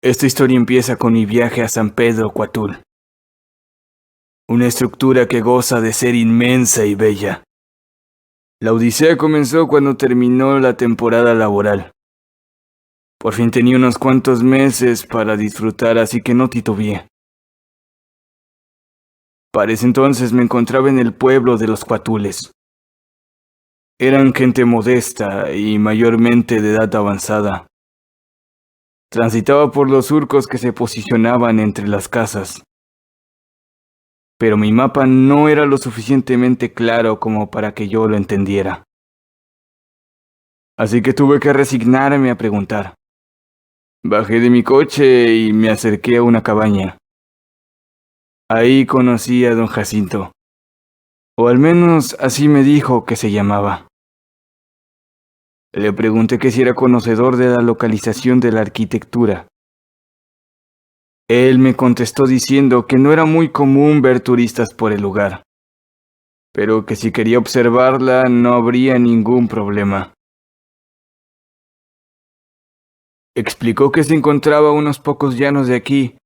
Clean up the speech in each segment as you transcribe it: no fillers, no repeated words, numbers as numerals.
Esta historia empieza con mi viaje a San Pedro Coatul, una estructura que goza de ser inmensa y bella. La odisea comenzó cuando terminó la temporada laboral. Por fin tenía unos cuantos meses para disfrutar, así que no titubeé. Para ese entonces me encontraba en el pueblo de los Coatules. Eran gente modesta y mayormente de edad avanzada. Transitaba por los surcos que se posicionaban entre las casas. Pero mi mapa no era lo suficientemente claro como para que yo lo entendiera. Así que tuve que resignarme a preguntar. Bajé de mi coche y me acerqué a una cabaña. Ahí conocí a don Jacinto, o al menos así me dijo que se llamaba. Le pregunté que si era conocedor de la localización de la arquitectura. Él me contestó diciendo que no era muy común ver turistas por el lugar, pero que si quería observarla no habría ningún problema. Explicó que se encontraba a unos pocos llanos de aquí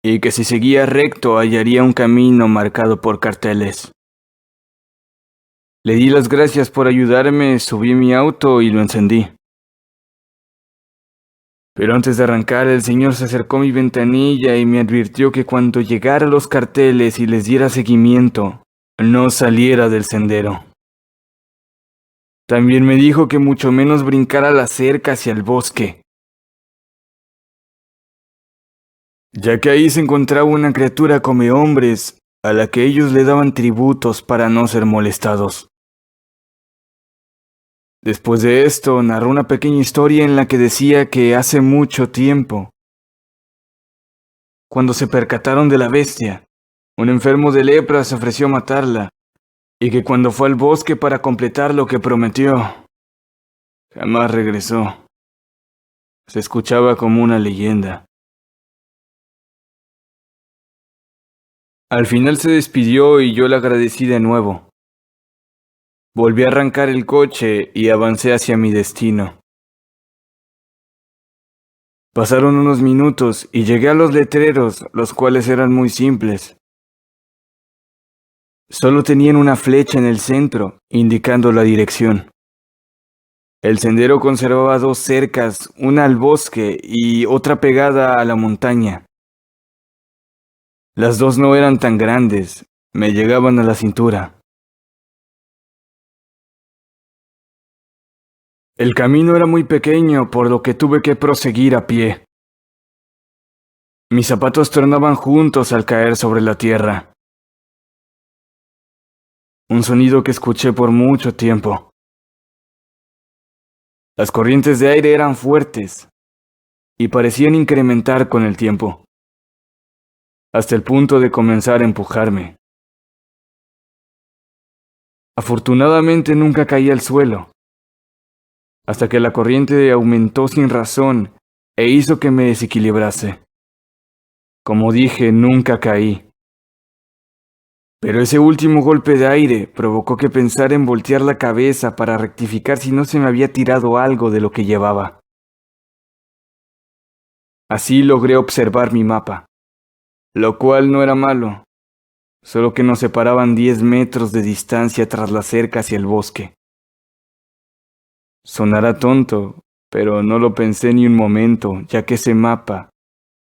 y que si seguía recto hallaría un camino marcado por carteles. Le di las gracias por ayudarme, subí mi auto y lo encendí. Pero antes de arrancar, el señor se acercó a mi ventanilla y me advirtió que cuando llegara a los carteles y les diera seguimiento, no saliera del sendero. También me dijo que mucho menos brincara la cerca hacia el bosque, ya que ahí se encontraba una criatura come hombres a la que ellos le daban tributos para no ser molestados. Después de esto, narró una pequeña historia en la que decía que hace mucho tiempo, cuando se percataron de la bestia, un enfermo de lepra se ofreció a matarla, y que cuando fue al bosque para completar lo que prometió, jamás regresó. Se escuchaba como una leyenda. Al final se despidió y yo le agradecí de nuevo. Volví a arrancar el coche y avancé hacia mi destino. Pasaron unos minutos y llegué a los letreros, los cuales eran muy simples. Solo tenían una flecha en el centro, indicando la dirección. El sendero conservaba dos cercas, una al bosque y otra pegada a la montaña. Las dos no eran tan grandes, me llegaban a la cintura. El camino era muy pequeño, por lo que tuve que proseguir a pie. Mis zapatos tronaban juntos al caer sobre la tierra. Un sonido que escuché por mucho tiempo. Las corrientes de aire eran fuertes y parecían incrementar con el tiempo, hasta el punto de comenzar a empujarme. Afortunadamente nunca caí al suelo, hasta que la corriente aumentó sin razón e hizo que me desequilibrase. Como dije, nunca caí. Pero ese último golpe de aire provocó que pensara en voltear la cabeza para rectificar si no se me había tirado algo de lo que llevaba. Así logré observar mi mapa, lo cual no era malo, solo que nos separaban 10 metros de distancia tras la cerca hacia el bosque. Sonará tonto, pero no lo pensé ni un momento, ya que ese mapa,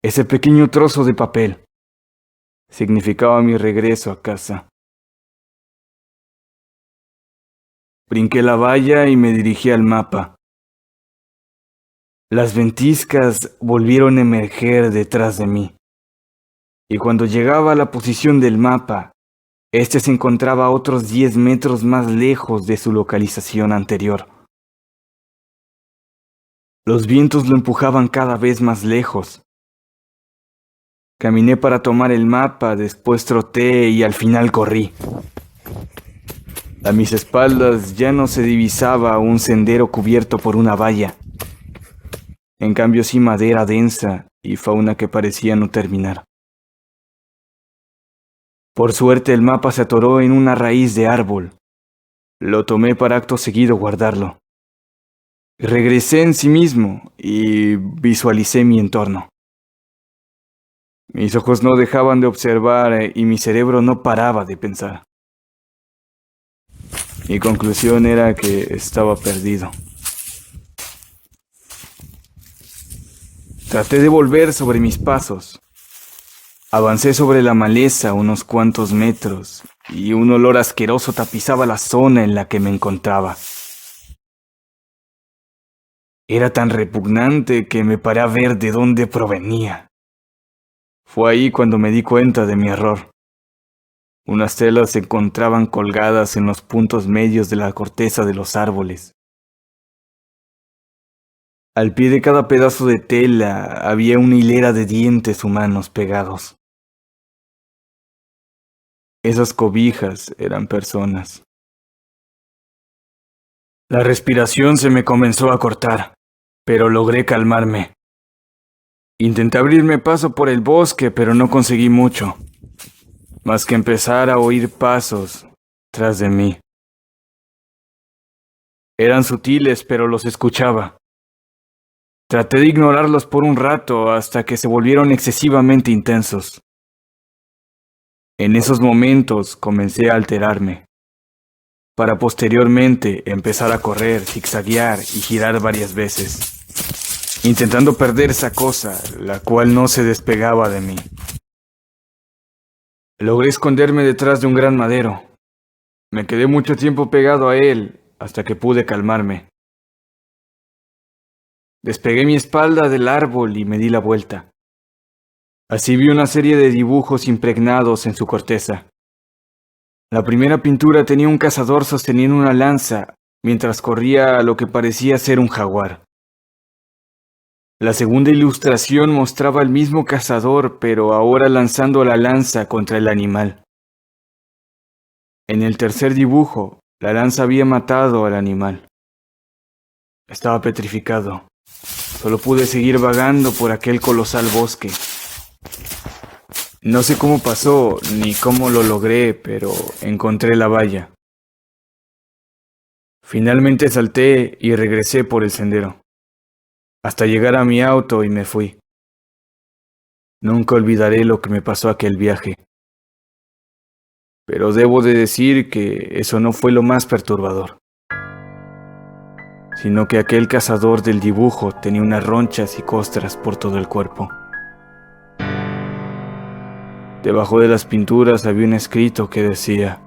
ese pequeño trozo de papel, significaba mi regreso a casa. Brinqué la valla y me dirigí al mapa. Las ventiscas volvieron a emerger detrás de mí, y cuando llegaba a la posición del mapa, este se encontraba a otros 10 metros más lejos de su localización anterior. Los vientos lo empujaban cada vez más lejos. Caminé para tomar el mapa, después troté y al final corrí. A mis espaldas ya no se divisaba un sendero cubierto por una valla. En cambio sí madera densa y fauna que parecía no terminar. Por suerte el mapa se atoró en una raíz de árbol. Lo tomé para acto seguido guardarlo. Regresé en sí mismo y visualicé mi entorno. Mis ojos no dejaban de observar y mi cerebro no paraba de pensar. Mi conclusión era que estaba perdido. Traté de volver sobre mis pasos. Avancé sobre la maleza unos cuantos metros y un olor asqueroso tapizaba la zona en la que me encontraba. Era tan repugnante que me paré a ver de dónde provenía. Fue ahí cuando me di cuenta de mi error. Unas telas se encontraban colgadas en los puntos medios de la corteza de los árboles. Al pie de cada pedazo de tela había una hilera de dientes humanos pegados. Esas cobijas eran personas. La respiración se me comenzó a cortar, pero logré calmarme. Intenté abrirme paso por el bosque, pero no conseguí mucho, más que empezar a oír pasos tras de mí. Eran sutiles, pero los escuchaba. Traté de ignorarlos por un rato hasta que se volvieron excesivamente intensos. En esos momentos comencé a alterarme, para posteriormente empezar a correr, zigzaguear y girar varias veces, intentando perder esa cosa, la cual no se despegaba de mí. Logré esconderme detrás de un gran madero. Me quedé mucho tiempo pegado a él hasta que pude calmarme. Despegué mi espalda del árbol y me di la vuelta. Así vi una serie de dibujos impregnados en su corteza. La primera pintura tenía un cazador sosteniendo una lanza mientras corría a lo que parecía ser un jaguar. La segunda ilustración mostraba al mismo cazador, pero ahora lanzando la lanza contra el animal. En el tercer dibujo, la lanza había matado al animal. Estaba petrificado. Solo pude seguir vagando por aquel colosal bosque. No sé cómo pasó ni cómo lo logré, pero encontré la valla. Finalmente salté y regresé por el sendero, hasta llegar a mi auto y me fui. Nunca olvidaré lo que me pasó aquel viaje. Pero debo de decir que eso no fue lo más perturbador, sino que aquel cazador del dibujo tenía unas ronchas y costras por todo el cuerpo. Debajo de las pinturas había un escrito que decía: